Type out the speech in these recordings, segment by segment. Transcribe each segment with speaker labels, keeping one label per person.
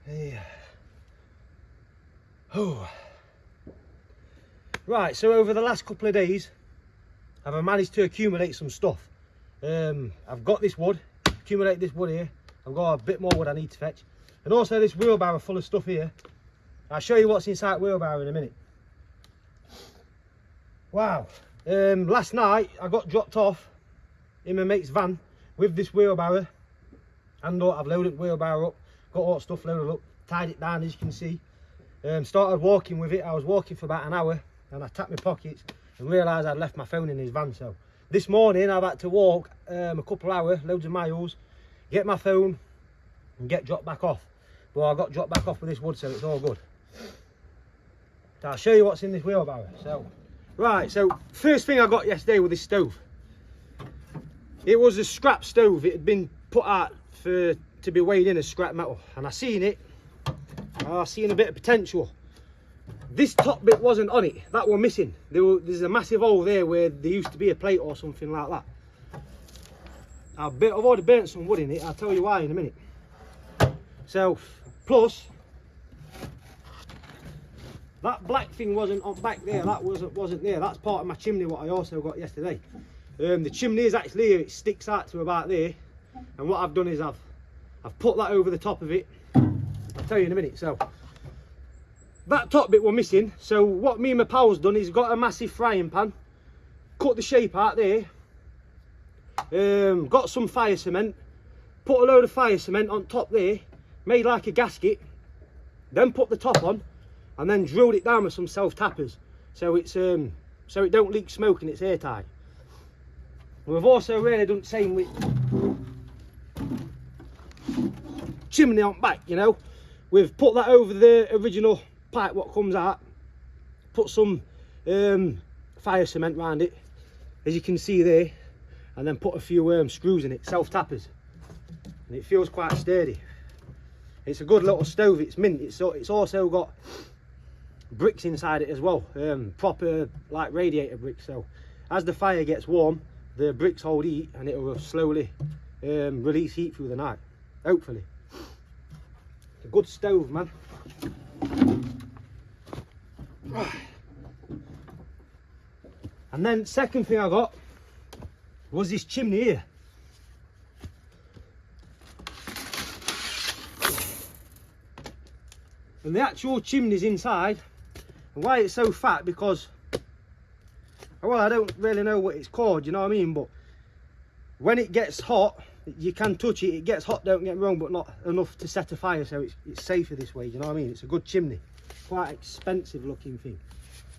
Speaker 1: Yeah. Oh. Right, so over the last couple of days, I've managed to accumulate some stuff. I've got this wood, accumulate this wood here. I've got a bit more wood I need to fetch. And also this wheelbarrow full of stuff here. I'll show you what's inside the wheelbarrow in a minute. Wow. Last night I got dropped off in my mate's van with this wheelbarrow. And I've loaded the wheelbarrow up, got all the stuff loaded up, tied it down as you can see. Started walking with it. I was walking for about an hour and I tapped my pockets and realised I'd left my phone in his van. So this morning I've had to walk a couple of hours, loads of miles, get my phone and get dropped back off. Well, I got dropped back off with this wood, so it's all good. So I'll show you what's in this wheelbarrow. So, right, so first thing I got yesterday was this stove. It was a scrap stove. It had been put out to be weighed in as scrap metal, and I seen it. I seen a bit of potential. This top bit wasn't on it. That one missing. There's a massive hole there where there used to be a plate or something like that. I've already burnt some wood in it. I'll tell you why in a minute. So, plus that black thing wasn't on back there. That wasn't there. That's part of my chimney what I also got yesterday. The chimney is actually here. It sticks out to about there. And what I've done is I've put that over the top of it. I'll tell you in a minute. So that top bit were missing. So what me and my pal's done is got a massive frying pan, cut the shape out there, got some fire cement, put a load of fire cement on top there, made like a gasket, then put the top on, and then drilled it down with some self-tappers, so it's so it don't leak smoke and it's airtight. We've also really done the same with chimney on back, you know. We've put that over the original pipe what comes out, put some fire cement around it, as you can see there, and then put a few screws in it, self-tappers, and it feels quite sturdy. It's a good little stove. It's mint. It's also got bricks inside it as well, proper like radiator bricks, so as the fire gets warm the bricks hold heat and it will slowly release heat through the night, hopefully. It's a good stove, man. And then second thing I got was this chimney here. And the actual chimney's inside. And why it's so fat, because, well, I don't really know what it's called, you know what I mean, but when it gets hot, you can touch it. It gets hot, don't get me wrong, but not enough to set a fire, so it's safer this way, you know what I mean. It's a good chimney. Quite expensive looking thing.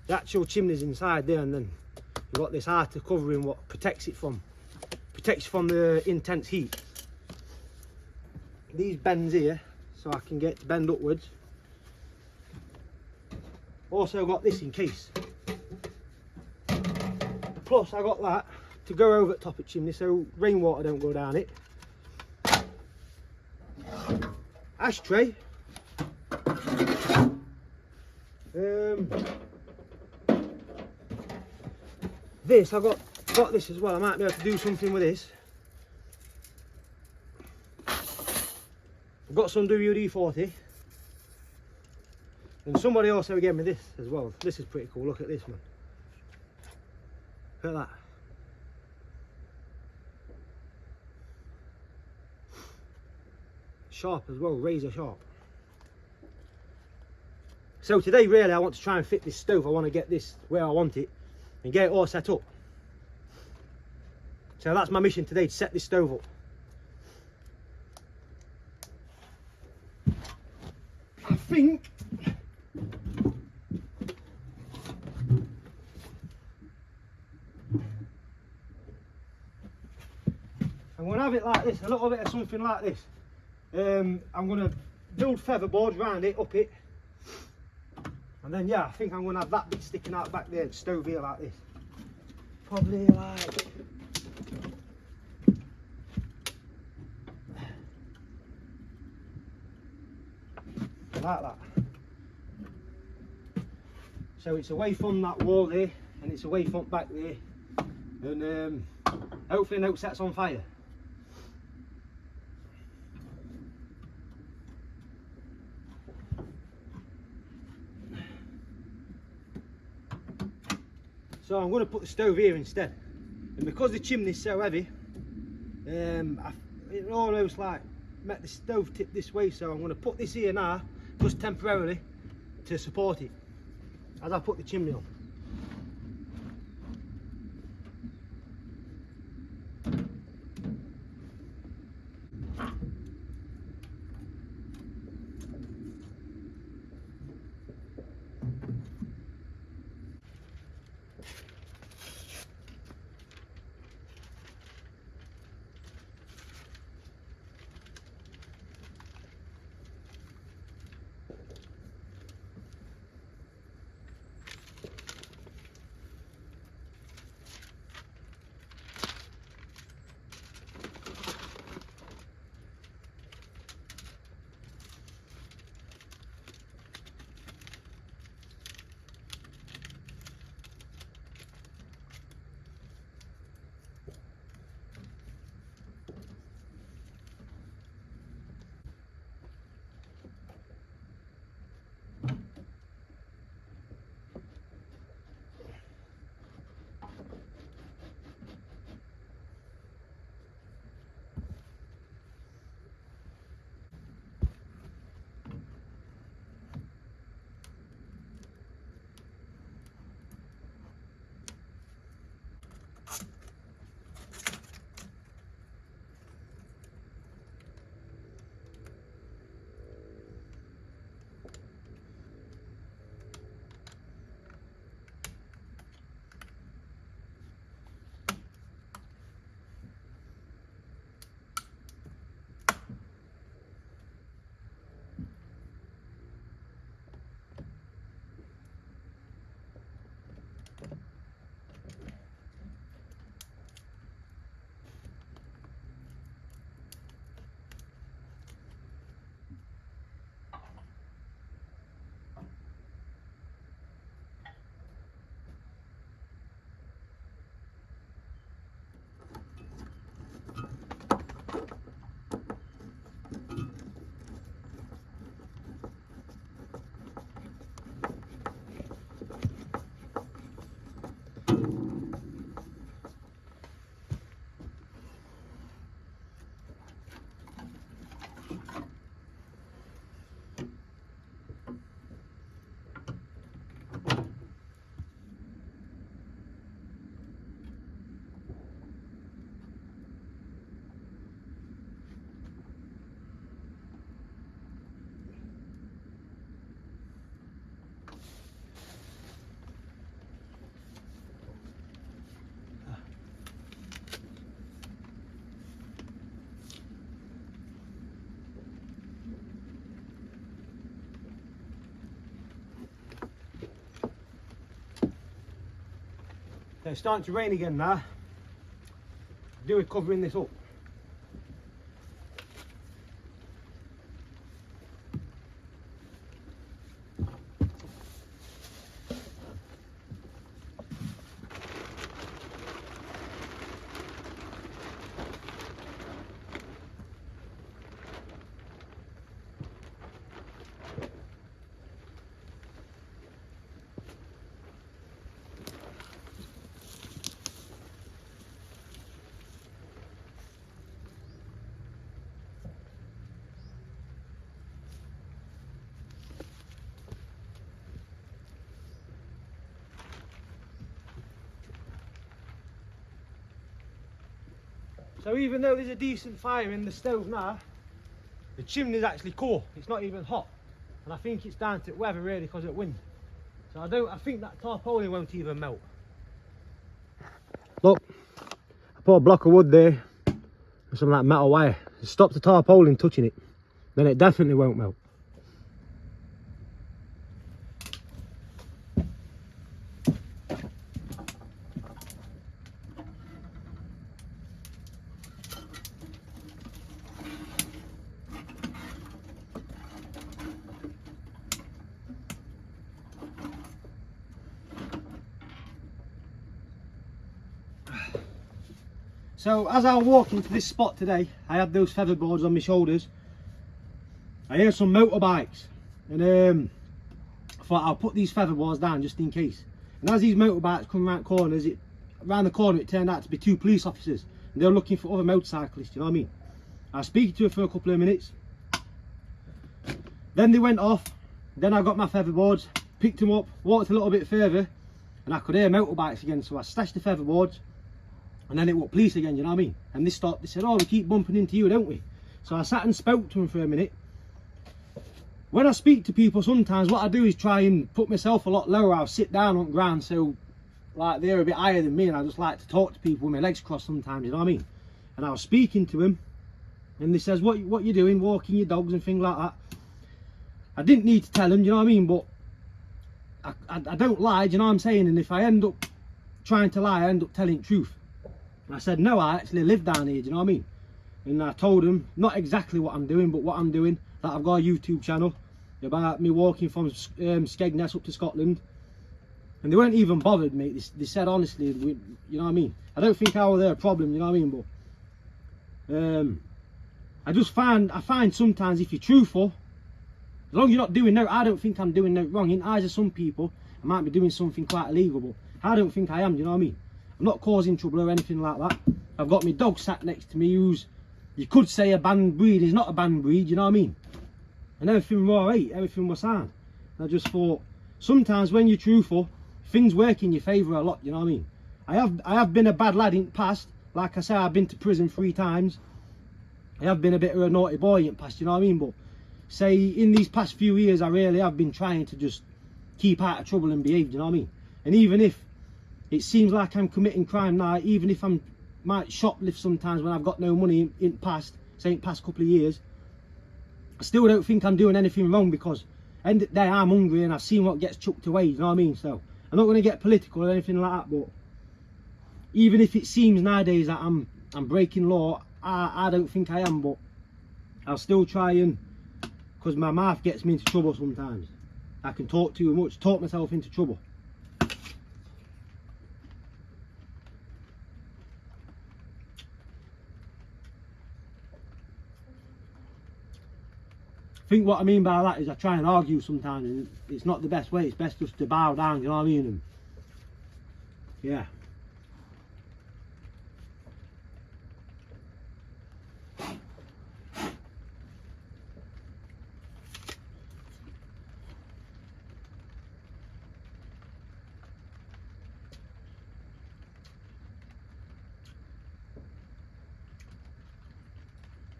Speaker 1: The actual chimney's inside there, and then you've got this outer covering what protects from the intense heat. These bends here, so I can get to bend upwards. Also got this in case. Plus I got that to go over the top of the chimney so rainwater don't go down it. Ashtray. This, I got this as well. I might be able to do something with this. I've got some WD-40. And somebody also gave me this as well. This is pretty cool. Look at this, man. Look at that. Sharp as well, razor sharp. So today really I want to try and fit this stove. I want to get this where I want it and get it all set up. So that's my mission today, to set this stove up. I think I'm going to have it like this, a little bit of something like this. I'm going to build feather boards around it, up it. And then, yeah, I think I'm going to have that bit sticking out back there, stove here like this. Probably like that. So it's away from that wall there, and it's away from back there. And hopefully no sets on fire. So I'm going to put the stove here instead. And because the chimney's so heavy, it almost like make the stove tip this way, so I'm going to put this here now, just temporarily, to support it, as I put the chimney on. Okay, it's starting to rain again now. Do with covering this up. So even though there's a decent fire in the stove now, the chimney's actually cool. It's not even hot. And I think it's down to weather really because of wind. So I think that tarpaulin won't even melt. Look, I put a block of wood there and some of that metal wire. It stops the tarpaulin touching it. Then it definitely won't melt. So as I walk into this spot today, I had those feather boards on my shoulders. I heard some motorbikes and I thought I'll put these feather boards down just in case. And as these motorbikes come around corners, around the corner it turned out to be 2 police officers, and they were looking for other motorcyclists, you know what I mean. I was speaking to her for a couple of minutes, then they went off. Then I got my featherboards, picked them up, walked a little bit further, and I could hear motorbikes again, so I stashed the featherboards, and then it was police again, you know what I mean. And they stopped, they said, oh, we keep bumping into you, don't we? So I sat and spoke to them for a minute. When I speak to people, sometimes what I do is try and put myself a lot lower. I'll sit down on the ground, so like they're a bit higher than me, and I just like to talk to people with my legs crossed sometimes, you know what I mean. And I was speaking to them, and they says, what you doing, walking your dogs and things like that. I didn't need to tell them, you know what I mean, but I don't lie, do you know what I'm saying? And if I end up trying to lie, I end up telling the truth. And I said, no, I actually live down here, do you know what I mean? And I told them, not exactly what I'm doing, but what I'm doing, that I've got a YouTube channel about me walking from Skegness up to Scotland. And they weren't even bothered, mate. They said, honestly, you know what I mean? I don't think I was their problem, you know what I mean? But I find sometimes if you're truthful, as long as you're not doing no, I don't think I'm doing no wrong. In the eyes of some people, I might be doing something quite illegal, but I don't think I am, you know what I mean? I'm not causing trouble or anything like that. I've got my dog sat next to me who's, you could say a banned breed, is not a banned breed, you know what I mean? And everything was alright, everything was sound. And I just thought, sometimes when you're truthful, things work in your favour a lot, you know what I mean? I have been a bad lad in the past. Like I say, I've been to prison 3 times. I have been a bit of a naughty boy in the past, you know what I mean? But say in these past few years, I really have been trying to just keep out of trouble and behave, you know what I mean? And even if it seems like I'm committing crime now, even if I might shoplift sometimes when I've got no money in the past, say in the past couple of years, I still don't think I'm doing anything wrong, because end of the day I'm hungry and I've seen what gets chucked away, you know what I mean? So I'm not going to get political or anything like that, but even if it seems nowadays that I'm breaking law, I don't think I am, but I'll still try, and because my mouth gets me into trouble sometimes. I can talk too much, talk myself into trouble. I think what I mean by that is I try and argue sometimes, and it's not the best way. It's best just to bow down, you know what I mean? And yeah.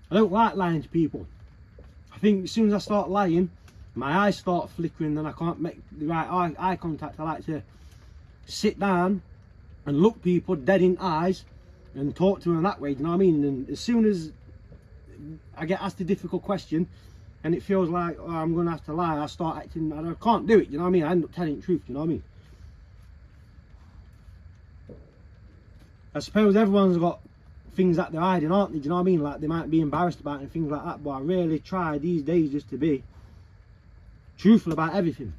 Speaker 1: I don't like lying to people. I think as soon as I start lying, my eyes start flickering, and I can't make the right eye contact. I like to sit down and look people dead in the eyes and talk to them that way, do you know what I mean? And as soon as I get asked a difficult question and it feels like, oh, I'm going to have to lie, I start acting, I can't do it, you know what I mean? I end up telling the truth, you know what I mean? I suppose everyone's got things that they're hiding, aren't they? Do you know what I mean? Like they might be embarrassed about it and things like that, but I really try these days just to be truthful about everything.